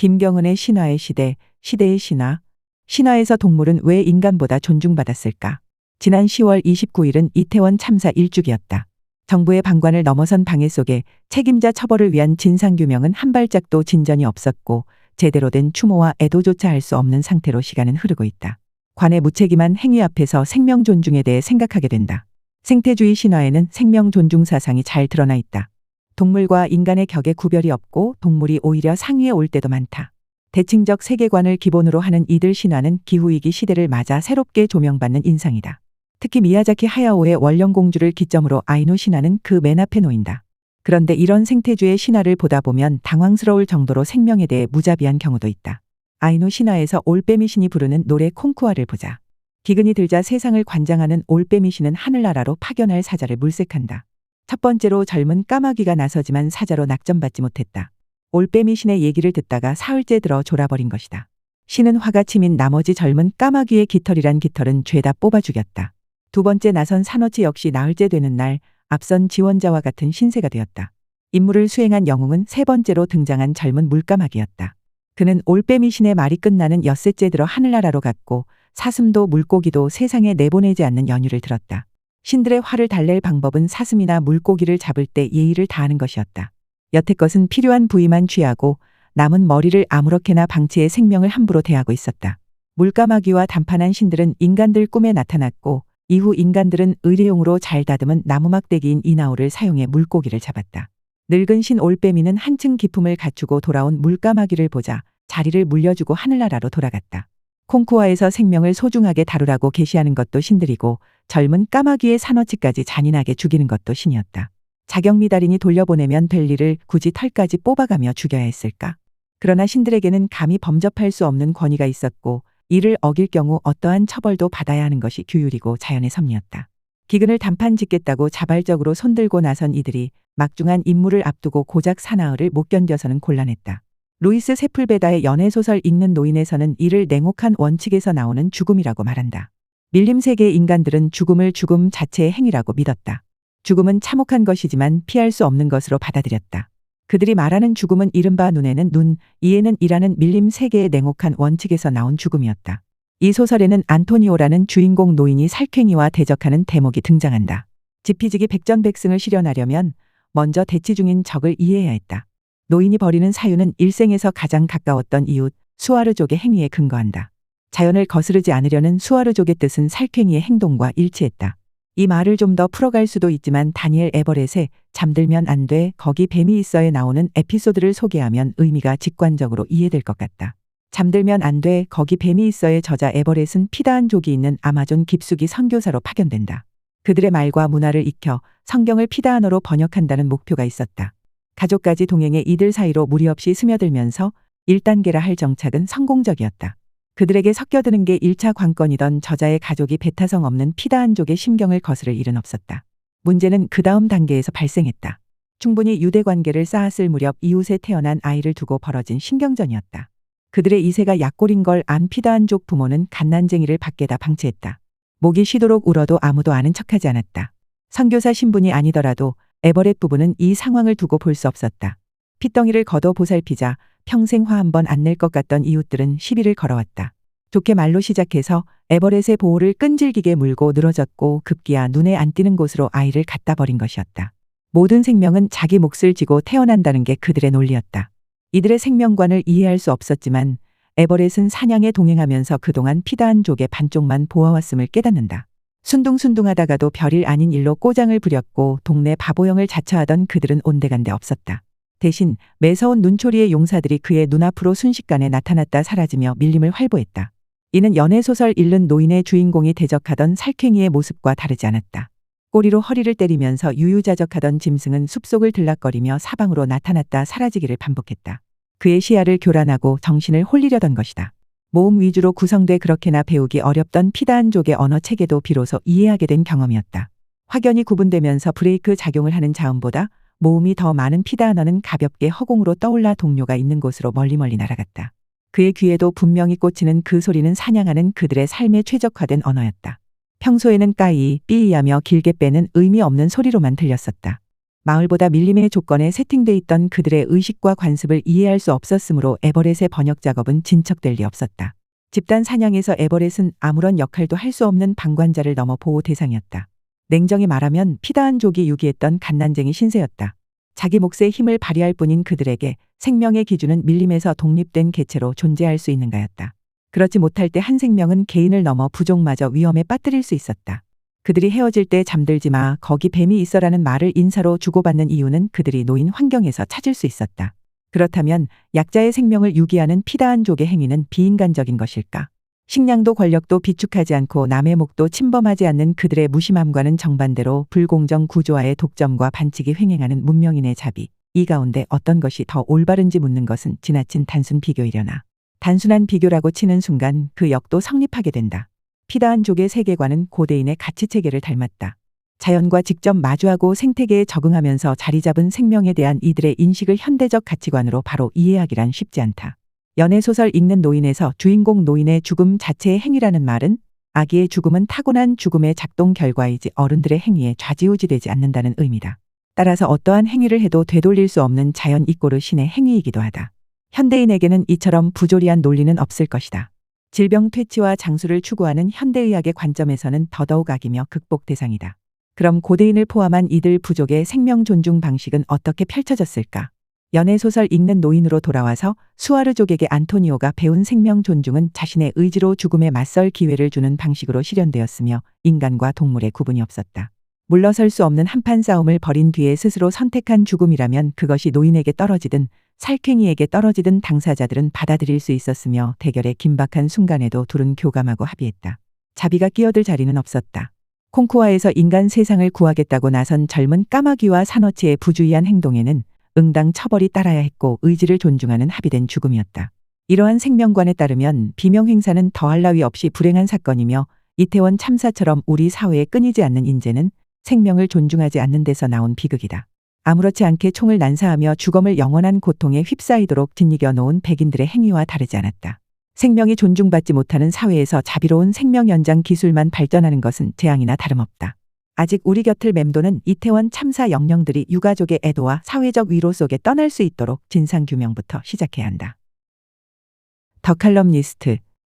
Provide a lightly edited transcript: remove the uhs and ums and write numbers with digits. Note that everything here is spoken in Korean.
김경은의 신화의 시대, 시대의 신화. 신화에서 동물은 왜 인간보다 존중받았을까? 지난 10월 29일은 이태원 참사 1주기였다. 정부의 방관을 넘어선 방해 속에 책임자 처벌을 위한 진상규명은 한 발짝도 진전이 없었고 제대로 된 추모와 애도조차 할 수 없는 상태로 시간은 흐르고 있다. 관의 무책임한 행위 앞에서 생명 존중에 대해 생각하게 된다. 생태주의 신화에는 생명 존중 사상이 잘 드러나 있다. 동물과 인간의 격에 구별이 없고 동물이 오히려 상위에 올 때도 많다. 대칭적 세계관을 기본으로 하는 이들 신화는 기후위기 시대를 맞아 새롭게 조명받는 인상이다. 특히 미야자키 하야오의 원령공주를 기점으로 아이누 신화는 그 맨 앞에 놓인다. 그런데 이런 생태주의 신화를 보다 보면 당황스러울 정도로 생명에 대해 무자비한 경우도 있다. 아이누 신화에서 올빼미 신이 부르는 노래 콩쿠아를 보자. 기근이 들자 세상을 관장하는 올빼미 신은 하늘나라로 파견할 사자를 물색한다. 첫 번째로 젊은 까마귀가 나서지만 사자로 낙점받지 못했다. 올빼미 신의 얘기를 듣다가 사흘째 들어 졸아버린 것이다. 신은 화가 치민 나머지 젊은 까마귀의 깃털이란 깃털은 죄다 뽑아 죽였다. 두 번째 나선 산호치 역시 나흘째 되는 날 앞선 지원자와 같은 신세가 되었다. 임무를 수행한 영웅은 세 번째로 등장한 젊은 물까마귀였다. 그는 올빼미 신의 말이 끝나는 엿새째 들어 하늘나라로 갔고 사슴도 물고기도 세상에 내보내지 않는 연유를 들었다. 신들의 화를 달랠 방법은 사슴이나 물고기를 잡을 때 예의를 다하는 것이었다. 여태껏은 필요한 부위만 취하고 남은 머리를 아무렇게나 방치해 생명을 함부로 대하고 있었다. 물까마귀와 단판한 신들은 인간들 꿈에 나타났고 이후 인간들은 의뢰용으로 잘 다듬은 나무막대기인 이나오를 사용해 물고기를 잡았다. 늙은 신 올빼미는 한층 기품을 갖추고 돌아온 물까마귀를 보자 자리를 물려주고 하늘나라로 돌아갔다. 콩쿠아에서 생명을 소중하게 다루라고 계시하는 것도 신들이고 젊은 까마귀의 산어치까지 잔인하게 죽이는 것도 신이었다. 자경미달인이 돌려보내면 될 일을 굳이 털까지 뽑아가며 죽여야 했을까? 그러나 신들에게는 감히 범접할 수 없는 권위가 있었고 이를 어길 경우 어떠한 처벌도 받아야 하는 것이 규율이고 자연의 섭리였다. 기근을 단판 짓겠다고 자발적으로 손들고 나선 이들이 막중한 임무를 앞두고 고작 사나흘을 못 견뎌서는 곤란했다. 루이스 세풀베다의 연애소설 읽는 노인에서는 이를 냉혹한 원칙에서 나오는 죽음이라고 말한다. 밀림 세계의 인간들은 죽음을 죽음 자체의 행위라고 믿었다. 죽음은 참혹한 것이지만 피할 수 없는 것으로 받아들였다. 그들이 말하는 죽음은 이른바 눈에는 눈, 이에는 이라는 밀림 세계의 냉혹한 원칙에서 나온 죽음이었다. 이 소설에는 안토니오라는 주인공 노인이 살쾡이와 대적하는 대목이 등장한다. 지피지기 백전백승을 실현하려면 먼저 대치 중인 적을 이해해야 했다. 노인이 벌이는 사유는 일생에서 가장 가까웠던 이웃 수아르족의 행위에 근거한다. 자연을 거스르지 않으려는 수아르족의 뜻은 살쾡이의 행동과 일치했다. 이 말을 좀 더 풀어갈 수도 있지만 다니엘 에버렛의 잠들면 안 돼 거기 뱀이 있어에 나오는 에피소드를 소개하면 의미가 직관적으로 이해될 것 같다. 잠들면 안 돼 거기 뱀이 있어의 저자 에버렛은 피다한족이 있는 아마존 깊숙이 선교사로 파견된다. 그들의 말과 문화를 익혀 성경을 피다한어로 번역한다는 목표가 있었다. 가족까지 동행해 이들 사이로 무리 없이 스며들면서 1단계라 할 정착은 성공적이었다. 그들에게 섞여드는 게 1차 관건이던 저자의 가족이 배타성 없는 피다한족의 심경을 거스를 일은 없었다. 문제는 그 다음 단계에서 발생했다. 충분히 유대관계를 쌓았을 무렵 이웃에 태어난 아이를 두고 벌어진 신경전이었다. 그들의 이세가 약골인 걸 안 피다한족 부모는 갓난쟁이를 밖에다 방치했다. 목이 쉬도록 울어도 아무도 아는 척하지 않았다. 선교사 신분이 아니더라도 에버렛 부부는 이 상황을 두고 볼 수 없었다. 핏덩이를 걷어 보살피자 평생 화 한 번 안 낼 것 같던 이웃들은 시비를 걸어왔다. 좋게 말로 시작해서 에버렛의 보호를 끈질기게 물고 늘어졌고 급기야 눈에 안 띄는 곳으로 아이를 갖다 버린 것이었다. 모든 생명은 자기 몫을 지고 태어난다는 게 그들의 논리였다. 이들의 생명관을 이해할 수 없었지만 에버렛은 사냥에 동행하면서 그동안 피다한족의 반쪽만 보아왔음을 깨닫는다. 순둥순둥하다가도 별일 아닌 일로 꼬장을 부렸고 동네 바보형을 자처하던 그들은 온데간데 없었다. 대신 매서운 눈초리의 용사들이 그의 눈앞으로 순식간에 나타났다 사라지며 밀림을 활보했다. 이는 연애소설 읽는 노인의 주인공이 대적하던 살쾡이의 모습과 다르지 않았다. 꼬리로 허리를 때리면서 유유자적하던 짐승은 숲속을 들락거리며 사방으로 나타났다 사라지기를 반복했다. 그의 시야를 교란하고 정신을 홀리려던 것이다. 모음 위주로 구성돼 그렇게나 배우기 어렵던 피다한족의 언어 체계도 비로소 이해하게 된 경험이었다. 확연히 구분되면서 브레이크 작용을 하는 자음보다 모음이 더 많은 피다한어는 가볍게 허공으로 떠올라 동료가 있는 곳으로 멀리 날아갔다. 그의 귀에도 분명히 꽂히는 그 소리는 사냥하는 그들의 삶에 최적화된 언어였다. 평소에는 까이, 삐이하며 길게 빼는 의미 없는 소리로만 들렸었다. 마을보다 밀림의 조건에 세팅돼 있던 그들의 의식과 관습을 이해할 수 없었으므로 에버렛의 번역 작업은 진척될 리 없었다. 집단 사냥에서 에버렛은 아무런 역할도 할 수 없는 방관자를 넘어 보호 대상이었다. 냉정히 말하면 피다한족이 유기했던 갓난쟁이 신세였다. 자기 몫의 힘을 발휘할 뿐인 그들에게 생명의 기준은 밀림에서 독립된 개체로 존재할 수 있는가였다. 그렇지 못할 때 한 생명은 개인을 넘어 부족마저 위험에 빠뜨릴 수 있었다. 그들이 헤어질 때 잠들지 마, 거기 뱀이 있어라는 말을 인사로 주고받는 이유는 그들이 놓인 환경에서 찾을 수 있었다. 그렇다면 약자의 생명을 유기하는 피다한족의 행위는 비인간적인 것일까? 식량도 권력도 비축하지 않고 남의 목도 침범하지 않는 그들의 무심함과는 정반대로 불공정 구조화의 독점과 반칙이 횡행하는 문명인의 자비, 이 가운데 어떤 것이 더 올바른지 묻는 것은 지나친 단순 비교이려나. 단순한 비교라고 치는 순간 그 역도 성립하게 된다. 피다한족의 세계관은 고대인의 가치체계를 닮았다. 자연과 직접 마주하고 생태계에 적응하면서 자리 잡은 생명에 대한 이들의 인식을 현대적 가치관으로 바로 이해하기란 쉽지 않다. 연애소설 읽는 노인에서 주인공 노인의 죽음 자체의 행위라는 말은 아기의 죽음은 타고난 죽음의 작동 결과이지 어른들의 행위에 좌지우지되지 않는다는 의미다. 따라서 어떠한 행위를 해도 되돌릴 수 없는 자연 이꼬르 신의 행위이기도 하다. 현대인에게는 이처럼 부조리한 논리는 없을 것이다. 질병 퇴치와 장수를 추구하는 현대의학의 관점에서는 더더욱 악이며 극복 대상이다. 그럼 고대인을 포함한 이들 부족의 생명 존중 방식은 어떻게 펼쳐졌을까? 연애소설 읽는 노인으로 돌아와서 수아르족에게 안토니오가 배운 생명 존중은 자신의 의지로 죽음에 맞설 기회를 주는 방식으로 실현되었으며 인간과 동물의 구분이 없었다. 물러설 수 없는 한판 싸움을 벌인 뒤에 스스로 선택한 죽음이라면 그것이 노인에게 떨어지든 살쾡이에게 떨어지든 당사자들은 받아들일 수 있었으며 대결의 긴박한 순간에도 둘은 교감하고 합의했다. 자비가 끼어들 자리는 없었다. 콩쿠아에서 인간 세상을 구하겠다고 나선 젊은 까마귀와 산어치의 부주의한 행동에는 응당 처벌이 따라야 했고 의지를 존중하는 합의된 죽음이었다. 이러한 생명관에 따르면 비명행사는 더할 나위 없이 불행한 사건이며 이태원 참사처럼 우리 사회에 끊이지 않는 인재는 생명을 존중하지 않는 데서 나온 비극이다. 아무렇지 않게 총을 난사하며 주검을 영원한 고통에 휩싸이도록 짓이겨 놓은 백인들의 행위와 다르지 않았다. 생명이 존중받지 못하는 사회에서 자비로운 생명 연장 기술만 발전하는 것은 재앙이나 다름없다. 아직 우리 곁을 맴도는 이태원 참사 영령들이 유가족의 애도와 사회적 위로 속에 떠날 수 있도록 진상규명부터 시작해야 한다. 더 칼럼니스트